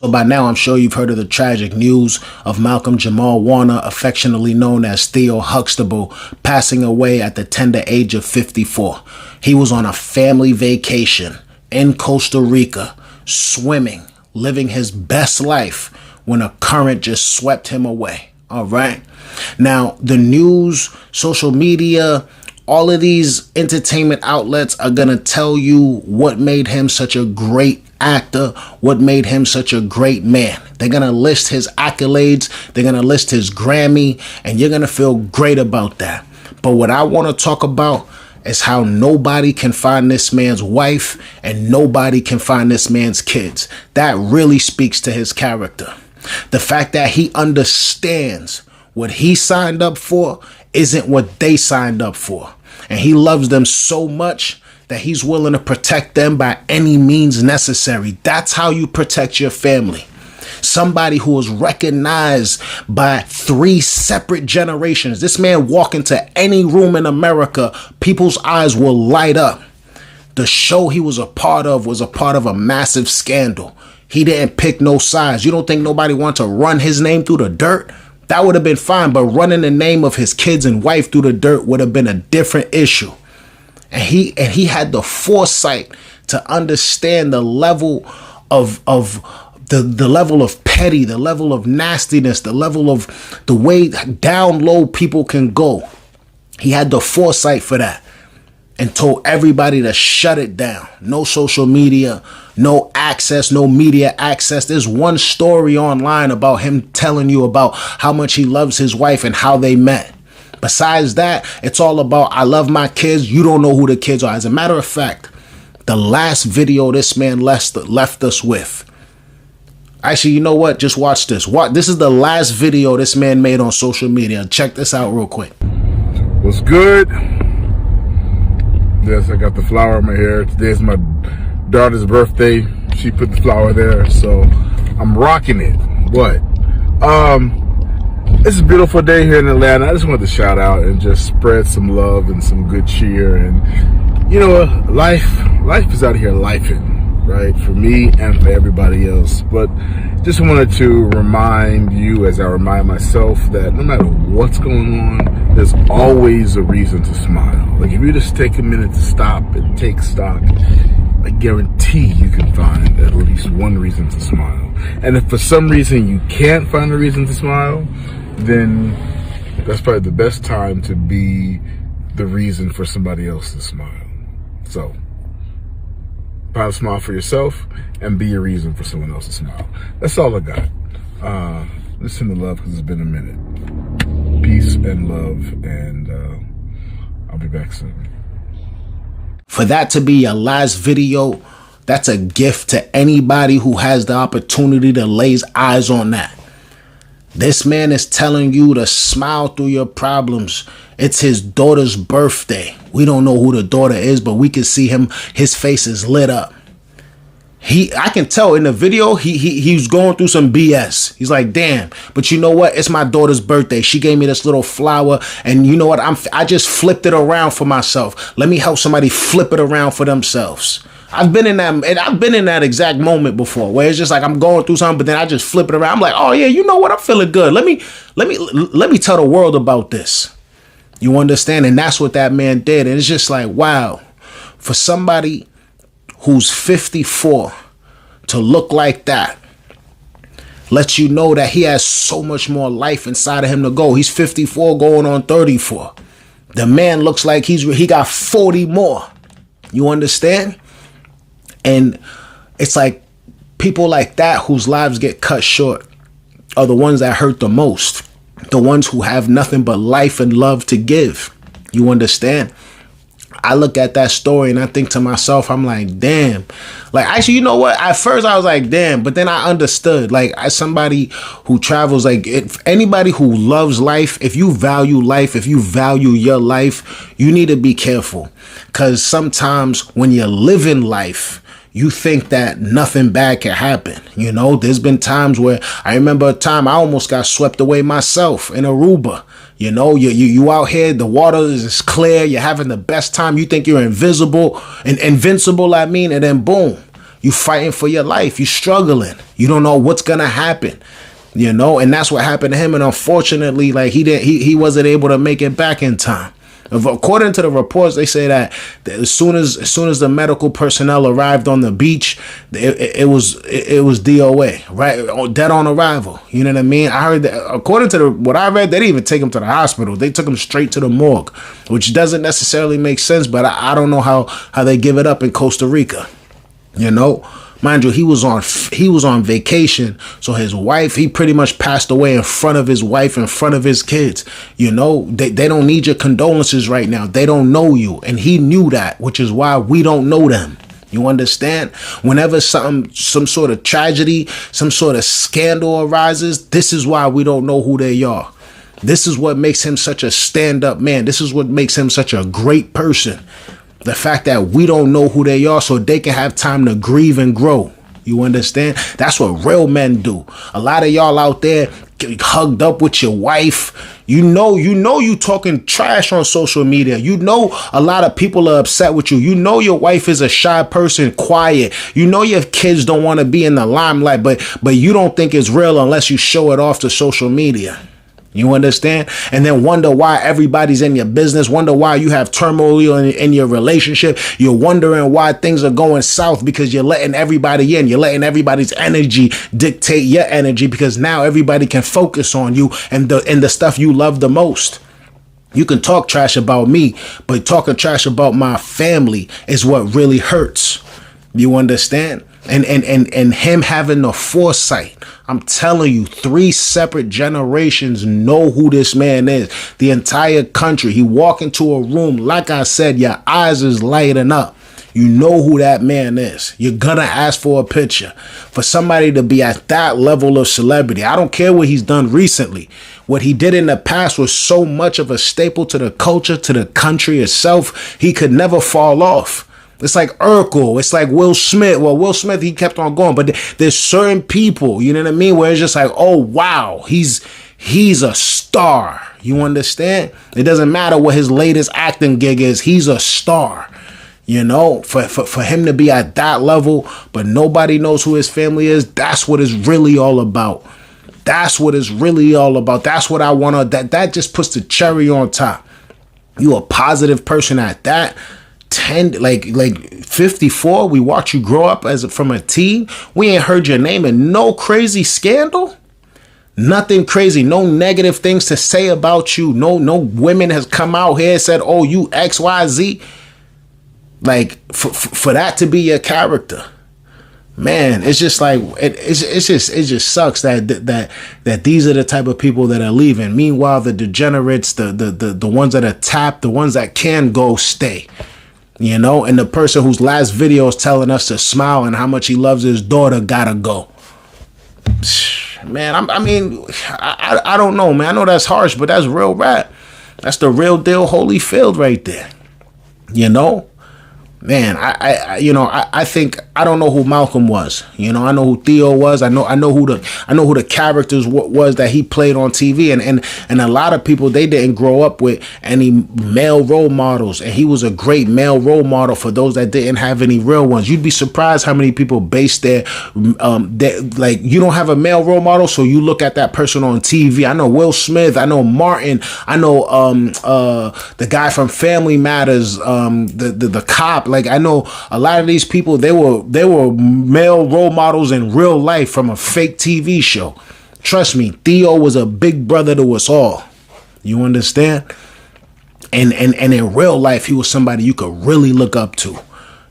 So by now, I'm sure you've heard of the tragic news of Malcolm-Jamal Warner, affectionately known as Theo Huxtable, passing away at the tender age of 54. He was on a family vacation in Costa Rica, swimming, living his best life when a current just swept him away. All right. Now, the news, social media, all of these entertainment outlets are going to tell you what made him such a great actor, what made him such a great man. They're going to list his accolades. They're going to list his Grammy, and you're going to feel great about that. But what I want to talk about is how nobody can find this man's wife and nobody can find this man's kids. That really speaks to his character. The fact that he understands what he signed up for isn't what they signed up for. And he loves them so much that he's willing to protect them by any means necessary. That's how you protect your family. Somebody who was recognized by 3 separate generations. This man walk into any room in America, people's eyes will light up. The show he was a part of was a part of a massive scandal. He didn't pick no sides. You don't think nobody wanted to run his name through the dirt? That would have been fine, but running the name of his kids and wife through the dirt would have been a different issue. And he had the foresight to understand the level of the level of petty, the level of nastiness, the level of the way down low people can go. He had the foresight for that and told everybody to shut it down. No social media, no access, no media access. There's one story online about him telling you about how much he loves his wife and how they met. Besides that, it's all about, I love my kids. You don't know who the kids are. As a matter of fact, the last video this man left us with. Actually, you know what? Just watch this. This is the last video this man made on social media. Check this out real quick. What's good? Yes, I got the flower in my hair. Today's my daughter's birthday. She put the flower there, so I'm rocking it. What? It's a beautiful day here in Atlanta. I just wanted to shout out and just spread some love and some good cheer. And you know, life is out here lifing, right? For me and for everybody else. But just wanted to remind you, as I remind myself, that no matter what's going on, there's always a reason to smile. Like if you just take a minute to stop and take stock, I guarantee you can find at least one reason to smile. And if for some reason you can't find a reason to smile, then that's probably the best time to be the reason for somebody else to smile. So find a smile for yourself and be a reason for someone else to smile. That's all I got. Listen to love because it's been a minute. Peace and love, and I'll be back soon. For that to be your last video, that's a gift to anybody who has the opportunity to lay eyes on that. This man is telling you to smile through your problems. It's his daughter's birthday. We don't know who the daughter is, but we can see him. His face is lit up. I can tell in the video, he's going through some BS. He's like, damn, but you know what? It's my daughter's birthday. She gave me this little flower, and you know what? I just flipped it around for myself. Let me help somebody flip it around for themselves. I've been in that exact moment before, where it's just like I'm going through something, but then I just flip it around. I'm like, oh yeah, you know what? I'm feeling good. Let me tell the world about this. You understand? And that's what that man did. And it's just like, wow, for somebody who's 54 to look like that lets you know that he has so much more life inside of him to go. He's 54 going on 34. The man looks like he got 40 more. You understand? And it's like people like that whose lives get cut short are the ones that hurt the most. The ones who have nothing but life and love to give. You understand? I look at that story and I think to myself, I'm like, damn. Like, actually, you know what? At first I was like, damn. But then I understood, like, as somebody who travels, like, if anybody who loves life, if you value life, if you value your life, you need to be careful. Because sometimes when you're living life, you think that nothing bad can happen. You know, there's been times where I remember a time I almost got swept away myself in Aruba. You know, you out here, the water is clear, you're having the best time, you think you're invincible, and then boom, You fighting for your life. You struggling. You don't know what's gonna happen. You know, and that's what happened to him. And unfortunately, like he wasn't able to make it back in time. According to the reports, they say that as soon as the medical personnel arrived on the beach, it was DOA, right? Dead on arrival. You know what I mean? I heard that according to what I read, they didn't even take him to the hospital. They took him straight to the morgue, which doesn't necessarily make sense. But I don't know how they give it up in Costa Rica. You know. Mind you, he was on vacation, so his wife, he pretty much passed away in front of his wife, in front of his kids. You know, they don't need your condolences right now. They don't know you, and he knew that, which is why we don't know them. You understand? Whenever some sort of tragedy, some sort of scandal arises, this is why we don't know who they are. This is what makes him such a stand-up man. This is what makes him such a great person. The fact that we don't know who they are so they can have time to grieve and grow. You understand? That's what real men do. A lot of y'all out there get hugged up with your wife. You know you talking trash on social media. You know a lot of people are upset with you. You know your wife is a shy person, quiet. You know your kids don't want to be in the limelight, but you don't think it's real unless you show it off to social media. You understand? And then wonder why everybody's in your business. Wonder why you have turmoil in your relationship. You're wondering why things are going south because you're letting everybody in. You're letting everybody's energy dictate your energy because now everybody can focus on you and the stuff you love the most. You can talk trash about me, but talking trash about my family is what really hurts. You understand? And him having the foresight. I'm telling you, 3 separate generations know who this man is. The entire country. He walk into a room, like I said, your eyes is lighting up. You know who that man is. You're gonna ask for a picture. For somebody to be at that level of celebrity, I don't care what he's done recently. What he did in the past was so much of a staple to the culture, to the country itself. He could never fall off. It's like Urkel. It's like Will Smith. Well, Will Smith, he kept on going. But there's certain people, you know what I mean, where it's just like, oh, wow, he's a star. You understand? It doesn't matter what his latest acting gig is. He's a star. You know, for him to be at that level, but nobody knows who his family is. That's what it's really all about. That's what it's really all about. That's what I want to, that just puts the cherry on top. You a positive person at that. 54, we watch you grow up from a teen. We ain't heard your name in no crazy scandal. Nothing crazy, no negative things to say about you. No women has come out here and said, oh, you XYZ. Like for that to be your character. Man, it's just like it just sucks that these are the type of people that are leaving. Meanwhile, the degenerates, the ones that are tapped, the ones that can go, stay. You know, and the person whose last video is telling us to smile and how much he loves his daughter gotta go. Man, I don't know, man. I know that's harsh, but that's real rap. That's the real deal Holyfield right there. You know? Man, I think I don't know who Malcolm was. You know, I know who Theo was. I know who the characters was that he played on TV, and a lot of people, they didn't grow up with any male role models, and he was a great male role model for those that didn't have any real ones. You'd be surprised how many people base like, you don't have a male role model, so you look at that person on TV. I know Will Smith. I know Martin. I know the guy from Family Matters. The cop. Like, I know a lot of these people, they were male role models in real life from a fake TV show. Trust me, Theo was a big brother to us all. You understand? And in real life, he was somebody you could really look up to.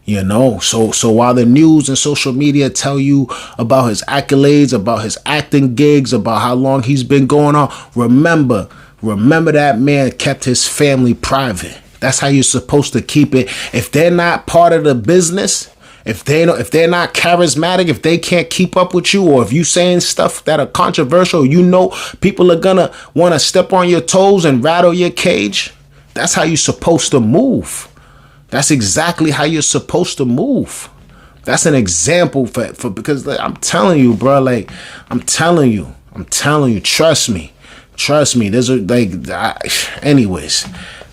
You know, so while the news and social media tell you about his accolades, about his acting gigs, about how long he's been going on, remember that man kept his family private. That's how you're supposed to keep it. If they're not part of the business, if they're not charismatic, if they can't keep up with you, or if you saying stuff that are controversial, you know people are gonna want to step on your toes and rattle your cage. That's how you're supposed to move. That's exactly how you're supposed to move. That's an example for because I'm telling you, bro. Like, I'm telling you. Trust me. There's anyways.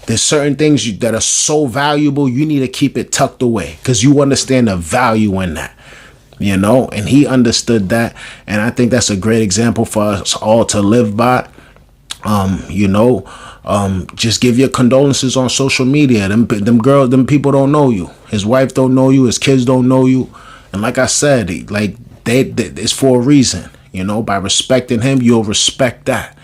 There's certain things that are so valuable, you need to keep it tucked away because you understand the value in that. you know, and he understood that. And I think that's a great example for us all to live by. You know, just give your condolences on social media. Them people don't know you. His wife don't know you. His kids don't know you. And like I said, it's for a reason. You know, by respecting him, you'll respect that.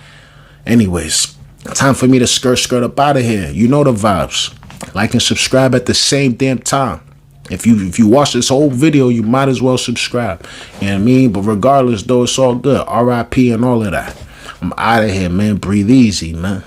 Anyways, time for me to skirt up out of here. You know the vibes. Like and subscribe at the same damn time. If you watch this whole video, you might as well subscribe. You know what I mean? But regardless, though, it's all good. RIP and all of that. I'm out of here, man. Breathe easy, man.